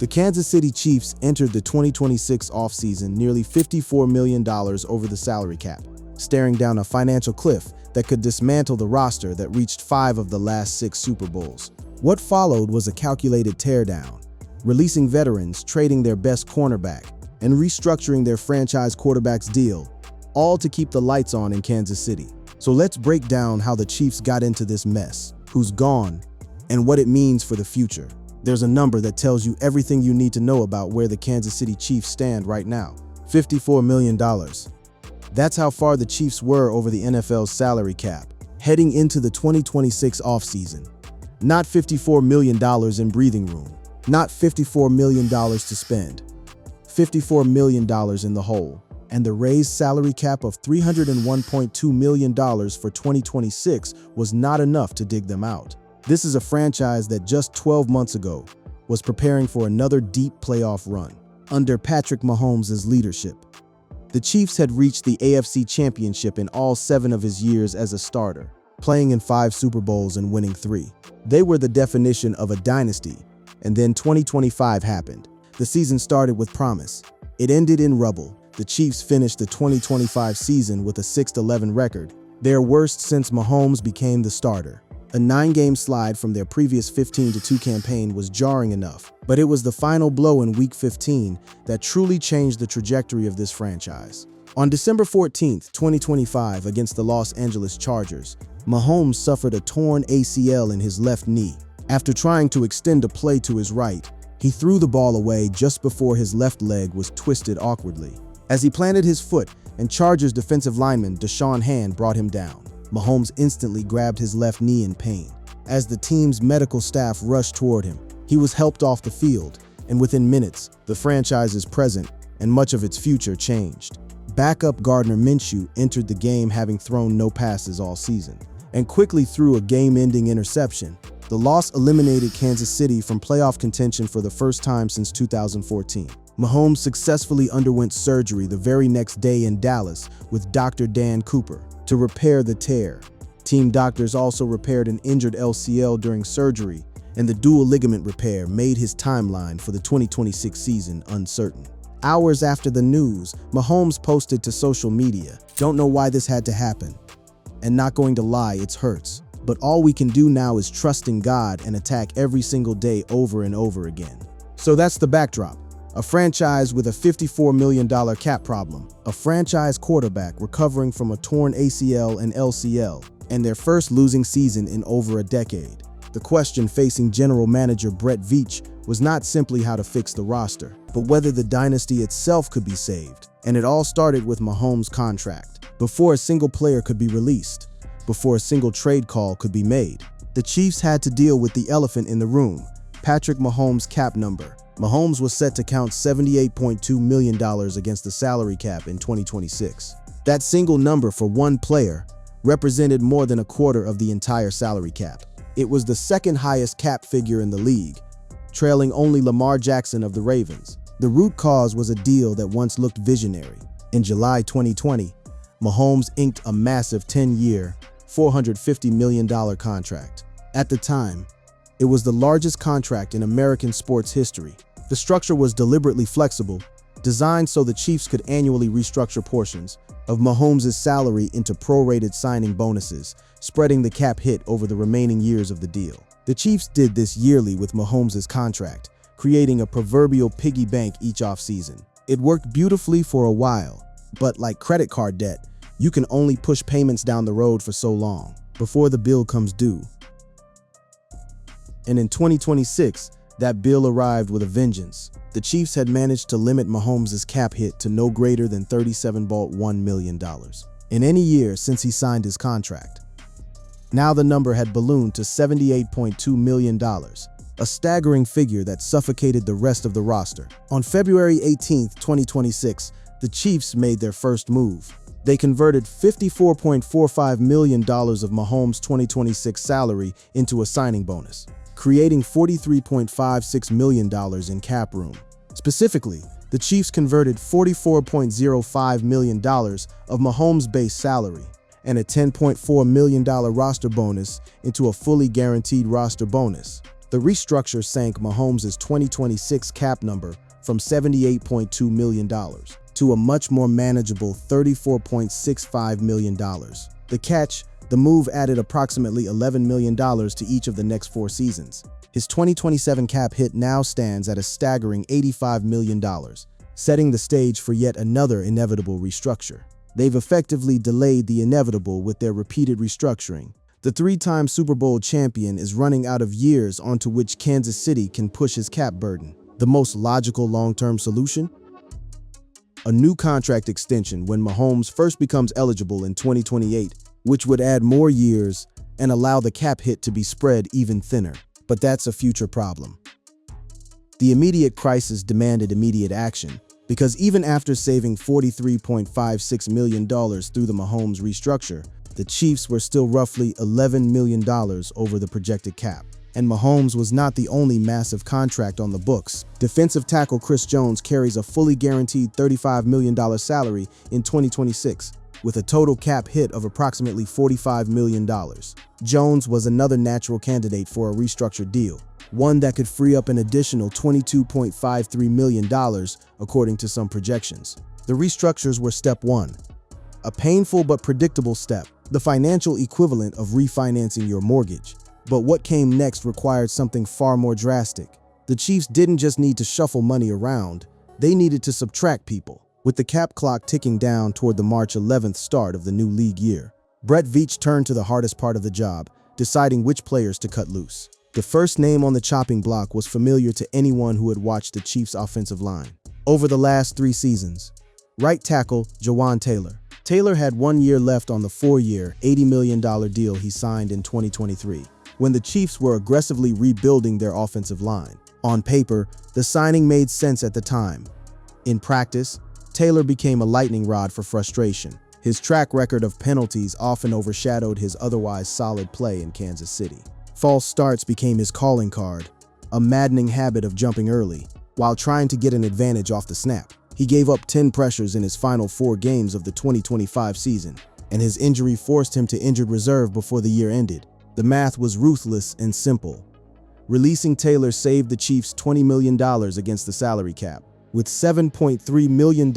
The Kansas City Chiefs entered the 2026 offseason nearly $54 million over the salary cap, staring down a financial cliff that could dismantle the roster that reached 5 of the last 6 Super Bowls. What followed was a calculated teardown, releasing veterans, trading their best cornerback, and restructuring their franchise quarterback's deal, all to keep the lights on in Kansas City. So let's break down how the Chiefs got into this mess, who's gone, and what it means for the future. There's a number that tells you everything you need to know about where the Kansas City Chiefs stand right now. $54 million. That's how far the Chiefs were over the NFL's salary cap, heading into the 2026 offseason. Not $54 million in breathing room. Not $54 million to spend. $54 million in the hole. And the raised salary cap of $301.2 million for 2026 was not enough to dig them out. This is a franchise that just 12 months ago was preparing for another deep playoff run under Patrick Mahomes' leadership. The Chiefs had reached the AFC Championship in all 7 of his years as a starter, playing in 5 Super Bowls and winning 3. They were the definition of a dynasty, and then 2025 happened. The season started with promise. It ended in rubble. The Chiefs finished the 2025 season with a 6-11 record, their worst since Mahomes became the starter. A 9-game slide from their previous 15-2 campaign was jarring enough, but it was the final blow in Week 15 that truly changed the trajectory of this franchise. On December 14, 2025, against the Los Angeles Chargers, Mahomes suffered a torn ACL in his left knee. After trying to extend a play to his right, he threw the ball away just before his left leg was twisted awkwardly. As he planted his foot, and Chargers defensive lineman Deshaun Hand brought him down, Mahomes instantly grabbed his left knee in pain. As the team's medical staff rushed toward him, he was helped off the field, and within minutes, the franchise's present and much of its future changed. Backup Gardner Minshew entered the game having thrown no passes all season, and quickly threw a game-ending interception. The loss eliminated Kansas City from playoff contention for the first time since 2014. Mahomes successfully underwent surgery the very next day in Dallas with Dr. Dan Cooper to repair the tear. Team doctors also repaired an injured LCL during surgery, and the dual ligament repair made his timeline for the 2026 season uncertain. Hours after the news, Mahomes posted to social media, "Don't know why this had to happen. And not going to lie, it hurts. But all we can do now is trust in God and attack every single day over and over again." So that's the backdrop. A franchise with a $54 million cap problem, a franchise quarterback recovering from a torn ACL and LCL, and their first losing season in over a decade. The question facing general manager Brett Veach was not simply how to fix the roster, but whether the dynasty itself could be saved. And it all started with Mahomes' contract. Before a single player could be released, before a single trade call could be made, the Chiefs had to deal with the elephant in the room, Patrick Mahomes' cap number. Mahomes was set to count $78.2 million against the salary cap in 2026. That single number for one player represented more than a quarter of the entire salary cap. It was the second highest cap figure in the league, trailing only Lamar Jackson of the Ravens. The root cause was a deal that once looked visionary. In July 2020, Mahomes inked a massive 10-year, $450 million contract. At the time, it was the largest contract in American sports history. The structure was deliberately flexible, designed so the Chiefs could annually restructure portions of Mahomes' salary into prorated signing bonuses, spreading the cap hit over the remaining years of the deal. The Chiefs did this yearly with Mahomes' contract, creating a proverbial piggy bank each offseason. It worked beautifully for a while, but like credit card debt, you can only push payments down the road for so long before the bill comes due. And in 2026, that bill arrived with a vengeance. The Chiefs had managed to limit Mahomes' cap hit to no greater than $37.1 million in any year since he signed his contract. Now the number had ballooned to $78.2 million, a staggering figure that suffocated the rest of the roster. On February 18, 2026, the Chiefs made their first move. They converted $54.45 million of Mahomes' 2026 salary into a signing bonus, creating $43.56 million in cap room. Specifically, the Chiefs converted $44.05 million of Mahomes' base salary and a $10.4 million roster bonus into a fully guaranteed roster bonus. The restructure sank Mahomes' 2026 cap number from $78.2 million to a much more manageable $34.65 million. The catch, the move added approximately $11 million to each of the next 4 seasons. His 2027 cap hit now stands at a staggering $85 million, setting the stage for yet another inevitable restructure. They've effectively delayed the inevitable with their repeated restructuring. The 3-time Super Bowl champion is running out of years onto which Kansas City can push his cap burden. The most logical long-term solution? A new contract extension when Mahomes first becomes eligible in 2028, which would add more years and allow the cap hit to be spread even thinner. But that's a future problem. The immediate crisis demanded immediate action, because even after saving $43.56 million through the Mahomes restructure, the Chiefs were still roughly $11 million over the projected cap. And Mahomes was not the only massive contract on the books. Defensive tackle Chris Jones carries a fully guaranteed $35 million salary in 2026, with a total cap hit of approximately $45 million. Jones was another natural candidate for a restructured deal, one that could free up an additional $22.53 million, according to some projections. The restructures were step 1, a painful but predictable step, the financial equivalent of refinancing your mortgage. But what came next required something far more drastic. The Chiefs didn't just need to shuffle money around, they needed to subtract people. With the cap clock ticking down toward the March 11th start of the new league year, Brett Veach turned to the hardest part of the job, deciding which players to cut loose. The first name on the chopping block was familiar to anyone who had watched the Chiefs' offensive line. Over the last 3 seasons, right tackle Jawaan Taylor. Taylor had 1 year left on the 4-year, $80 million deal he signed in 2023, when the Chiefs were aggressively rebuilding their offensive line. On paper, the signing made sense at the time. In practice, Taylor became a lightning rod for frustration. His track record of penalties often overshadowed his otherwise solid play in Kansas City. False starts became his calling card, a maddening habit of jumping early, while trying to get an advantage off the snap. He gave up 10 pressures in his final 4 games of the 2025 season, and his injury forced him to injured reserve before the year ended. The math was ruthless and simple. Releasing Taylor saved the Chiefs $20 million against the salary cap, with $7.3 million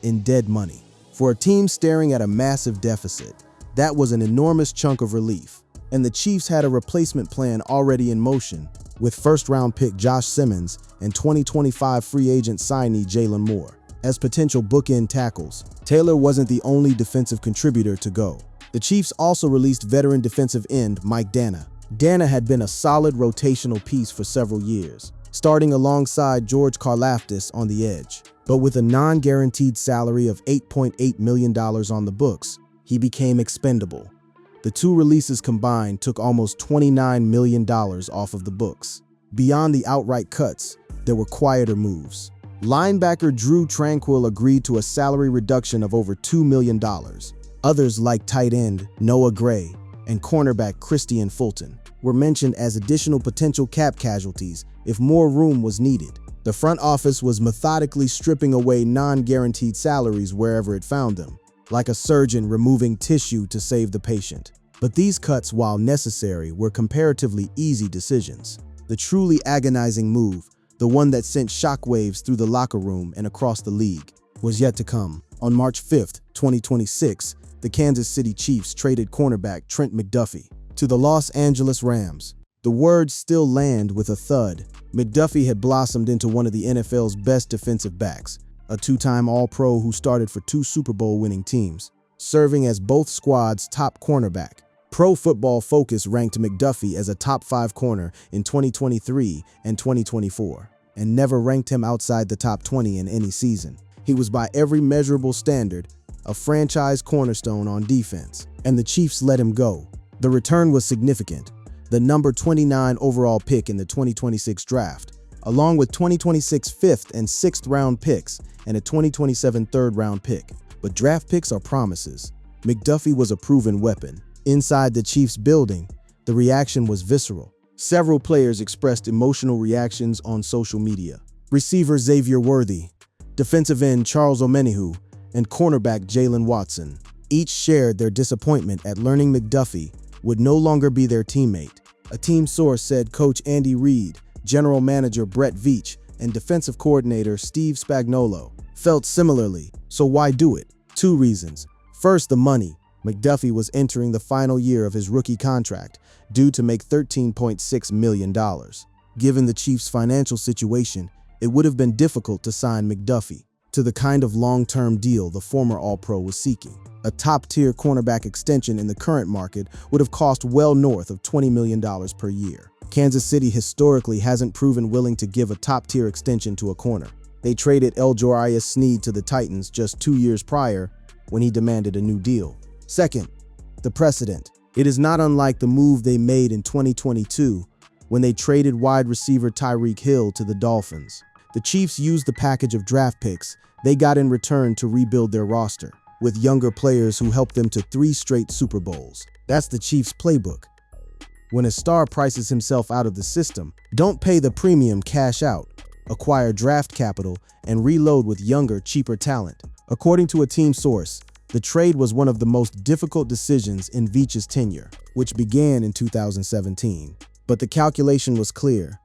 in dead money. For a team staring at a massive deficit, that was an enormous chunk of relief. And the Chiefs had a replacement plan already in motion, with first-round pick Josh Simmons and 2025 free agent signee Jalen Moore as potential bookend tackles. Taylor wasn't the only defensive contributor to go. The Chiefs also released veteran defensive end Mike Danna. Danna had been a solid rotational piece for several years, starting alongside George Karlaftis on the edge. But with a non-guaranteed salary of $8.8 million on the books, he became expendable. The 2 releases combined took almost $29 million off of the books. Beyond the outright cuts, there were quieter moves. Linebacker Drew Tranquill agreed to a salary reduction of over $2 million. Others like tight end Noah Gray and cornerback Christian Fulton were mentioned as additional potential cap casualties if more room was needed. The front office was methodically stripping away non-guaranteed salaries wherever it found them, like a surgeon removing tissue to save the patient. But these cuts, while necessary, were comparatively easy decisions. The truly agonizing move, the one that sent shockwaves through the locker room and across the league, was yet to come. On March 5th, 2026, the Kansas City Chiefs traded cornerback Trent McDuffie to the Los Angeles Rams. The words still land with a thud. McDuffie had blossomed into one of the NFL's best defensive backs, a 2-time All-Pro who started for 2 Super Bowl winning teams, serving as both squads' top cornerback. Pro Football Focus ranked McDuffie as a top 5 corner in 2023 and 2024, and never ranked him outside the top 20 in any season. He was by every measurable standard a franchise cornerstone on defense, and the Chiefs let him go. The return was significant. The number 29 overall pick in the 2026 draft, along with 2026 5th and 6th round picks and a 2027 3rd round pick. But draft picks are promises. McDuffie was a proven weapon. Inside the Chiefs building, the reaction was visceral. Several players expressed emotional reactions on social media. Receiver Xavier Worthy, defensive end Charles Omenihu, and cornerback Jalen Watson each shared their disappointment at learning McDuffie would no longer be their teammate. A team source said coach Andy Reid, general manager Brett Veach, and defensive coordinator Steve Spagnuolo felt similarly. So why do it? Two reasons. First, the money. McDuffie was entering the final year of his rookie contract, due to make $13.6 million. Given the Chiefs' financial situation, it would have been difficult to sign McDuffie to the kind of long-term deal the former All-Pro was seeking. A top-tier cornerback extension in the current market would have cost well north of $20 million per year. Kansas City historically hasn't proven willing to give a top-tier extension to a corner. They traded Eljorius Sneed to the Titans just 2 years prior when he demanded a new deal. Second, the precedent. It is not unlike the move they made in 2022 when they traded wide receiver Tyreek Hill to the Dolphins. The Chiefs used the package of draft picks they got in return to rebuild their roster, with younger players who helped them to 3 straight Super Bowls. That's the Chiefs' playbook. When a star prices himself out of the system, don't pay the premium, cash out, acquire draft capital, and reload with younger, cheaper talent. According to a team source, the trade was one of the most difficult decisions in Veach's tenure, which began in 2017. But the calculation was clear.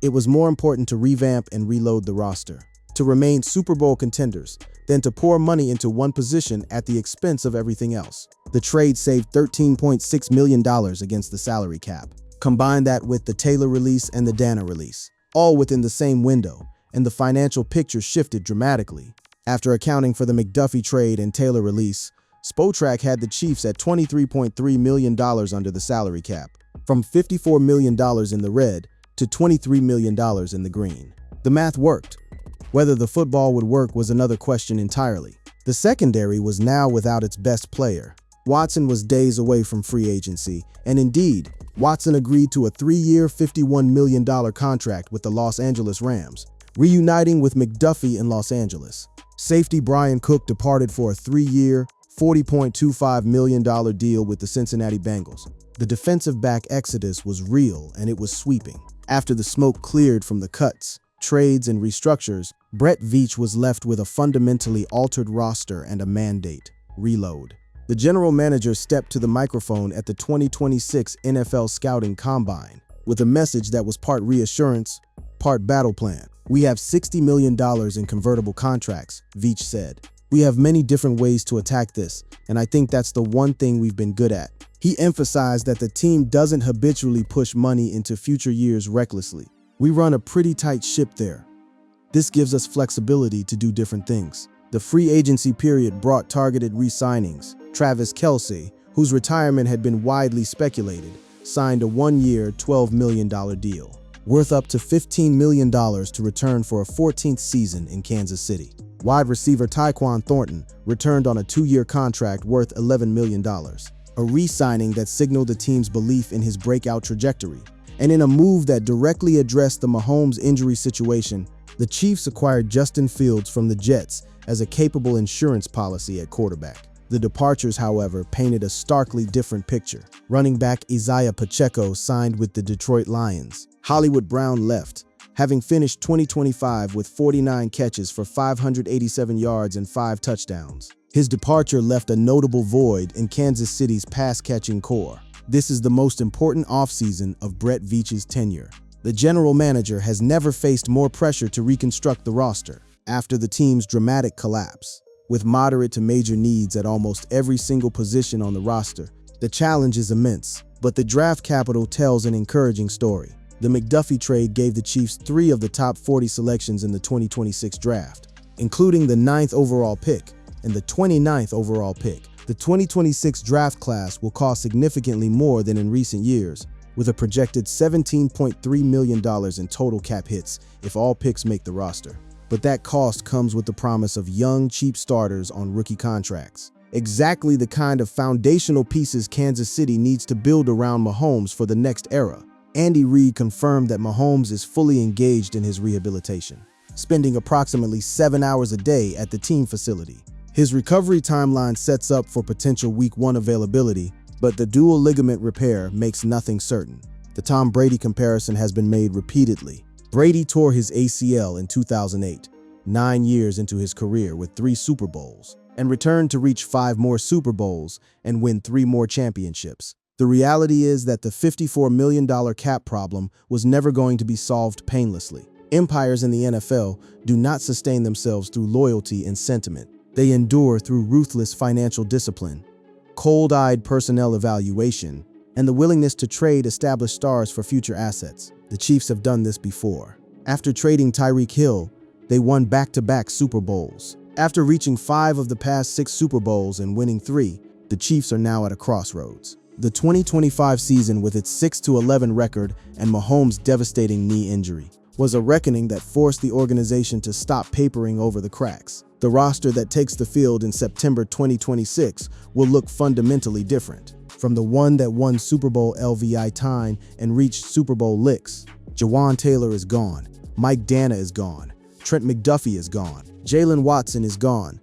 It was more important to revamp and reload the roster, to remain Super Bowl contenders, than to pour money into one position at the expense of everything else. The trade saved $13.6 million against the salary cap. Combine that with the Taylor release and the Dana release, all within the same window, and the financial picture shifted dramatically. After accounting for the McDuffie trade and Taylor release, Spotrac had the Chiefs at $23.3 million under the salary cap, from $54 million in the red to $23 million in the green. The math worked. Whether the football would work was another question entirely. The secondary was now without its best player. Watson was days away from free agency, and indeed, Watson agreed to a 3-year, $51 million contract with the Los Angeles Rams, reuniting with McDuffie in Los Angeles. Safety Brian Cook departed for a 3-year, $40.25 million deal with the Cincinnati Bengals. The defensive back exodus was real, and it was sweeping. After the smoke cleared from the cuts, trades, and restructures, Brett Veach was left with a fundamentally altered roster and a mandate: reload. The general manager stepped to the microphone at the 2026 NFL Scouting Combine with a message that was part reassurance, part battle plan. "We have $60 million in convertible contracts," Veach said. "We have many different ways to attack this, and I think that's the one thing we've been good at." He emphasized that the team doesn't habitually push money into future years recklessly. "We run a pretty tight ship there. This gives us flexibility to do different things." The free agency period brought targeted re-signings. Travis Kelce, whose retirement had been widely speculated, signed a 1-year, $12 million deal, worth up to $15 million to return for a 14th season in Kansas City. Wide receiver Tyquan Thornton returned on a 2-year contract worth $11 million, a re-signing that signaled the team's belief in his breakout trajectory. And in a move that directly addressed the Mahomes injury situation, the Chiefs acquired Justin Fields from the Jets as a capable insurance policy at quarterback. The departures, however, painted a starkly different picture. Running back Isaiah Pacheco signed with the Detroit Lions. Hollywood Brown left, having finished 2025 with 49 catches for 587 yards and 5 touchdowns. His departure left a notable void in Kansas City's pass-catching core. This is the most important offseason of Brett Veach's tenure. The general manager has never faced more pressure to reconstruct the roster after the team's dramatic collapse. With moderate to major needs at almost every single position on the roster, the challenge is immense, but the draft capital tells an encouraging story. The McDuffie trade gave the Chiefs 3 of the top 40 selections in the 2026 draft, including the 9th overall pick and the 29th overall pick. The 2026 draft class will cost significantly more than in recent years, with a projected $17.3 million in total cap hits if all picks make the roster. But that cost comes with the promise of young, cheap starters on rookie contracts. Exactly the kind of foundational pieces Kansas City needs to build around Mahomes for the next era. Andy Reid confirmed that Mahomes is fully engaged in his rehabilitation, spending approximately 7 hours a day at the team facility. His recovery timeline sets up for potential Week 1 availability, but the dual ligament repair makes nothing certain. The Tom Brady comparison has been made repeatedly. Brady tore his ACL in 2008, 9 years into his career with 3 Super Bowls, and returned to reach 5 more Super Bowls and win 3 more championships. The reality is that the $54 million cap problem was never going to be solved painlessly. Empires in the NFL do not sustain themselves through loyalty and sentiment. They endure through ruthless financial discipline, cold-eyed personnel evaluation, and the willingness to trade established stars for future assets. The Chiefs have done this before. After trading Tyreek Hill, they won back-to-back Super Bowls. After reaching 5 of the past 6 Super Bowls and winning 3, the Chiefs are now at a crossroads. The 2025 season, with its 6-11 record and Mahomes' devastating knee injury, was a reckoning that forced the organization to stop papering over the cracks. The roster that takes the field in September 2026 will look fundamentally different. From the one that won Super Bowl LVI and reached Super Bowl licks, Jawan Taylor is gone, Mike Dana is gone, Trent McDuffie is gone, Jalen Watson is gone,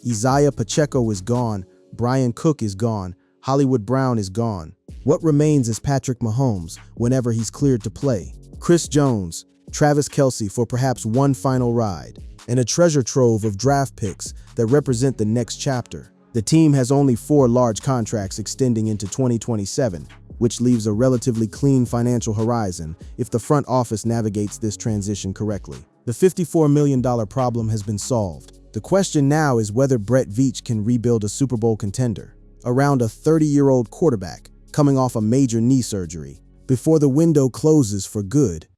Isaiah Pacheco is gone, Brian Cook is gone, Hollywood Brown is gone. What remains is Patrick Mahomes whenever he's cleared to play, Chris Jones, Travis Kelce for perhaps one final ride, and a treasure trove of draft picks that represent the next chapter. The team has only 4 large contracts extending into 2027, which leaves a relatively clean financial horizon if the front office navigates this transition correctly. The $54 million problem has been solved. The question now is whether Brett Veach can rebuild a Super Bowl contender around a 30-year-old quarterback coming off a major knee surgery before the window closes for good.